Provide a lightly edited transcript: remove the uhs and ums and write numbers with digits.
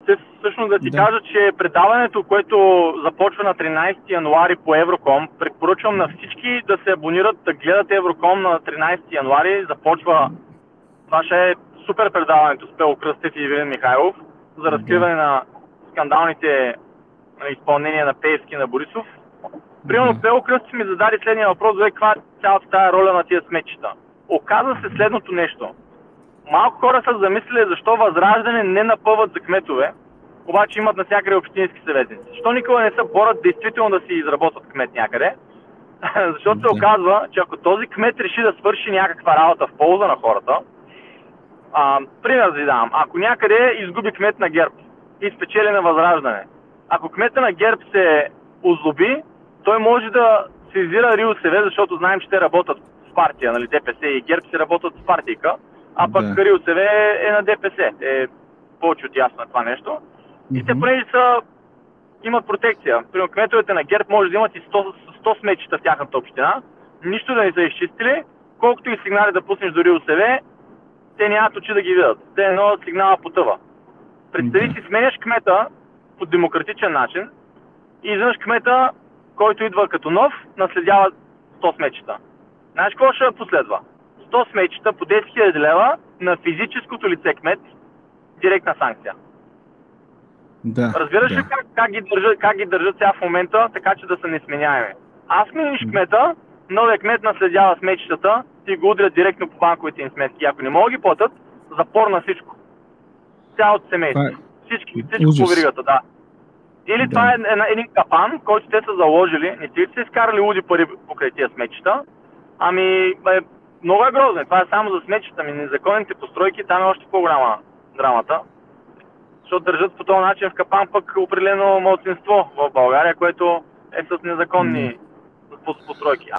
Всъщност да ти кажа, че предаването, което започва на 13 януари по Евроком, препоръчвам на всички да се абонират, да гледат Евроком на 13 януари. Започва, това ще е супер предаването с Пело Кръстев и Ивелин Михайлов за разкриване на скандалните изпълнения на Пеевски на Борисов. Примерно Пело Кръстев ми зададе следния въпрос, каква е цялата тая роля на тия сметчета. Оказва се следното нещо. Малко хора са замислили защо Възраждане не напъват за кметове, обаче имат навсякъде общински съветници. Защо никога не се борят действително да си изработват кмет някъде? Защото се оказва, че ако този кмет реши да свърши някаква работа в полза на хората, пример да ви давам, ако някъде изгуби кмет на ГЕРБ и спечели на Възраждане, ако кмета на ГЕРБ се озлоби, той може да сезира РИОСВ, защото знаем, че те работят в партия, нали, ДПС и ГЕРБ се работят в партийка, а пък РИОСВ е на ДПС. Е повече от ясно това нещо. И те понеже имат протекция. Примерно кметовете на ГЕРБ може да имат и 100 сметчета в тяхната община, нищо да не са изчистили, колкото и сигнали да пуснеш до РИОСВ, те нямат очи да ги видят. Те едно сигнала потъва. Представи си, сменяш кмета по демократичен начин и изведнъж кмета, който идва като нов, наследява 100 сметчета. Знаеш какво ще последва? 100 сметчета по 10 000 лева на физическото лице кмет, директна санкция. Да, разбираш ли как ги държат сега в момента, така че да са несменяеми? Аз смениш кмета, новия кмет наследява сметчетата и го удрят директно по банковите им сметки. Ако не могат ги платят, запор на всичко. Цялото семейство. Всичко по веригата, да. Или това е един капан, който те са заложили, не си се изкарали луди пари покрай тия сметчета, много е грозно. Това е само за сметчета ми. Незаконните постройки, там е още по-голяма драмата. Защото държат по този начин в капан пък определено малцинство в България, което е с незаконни постройки.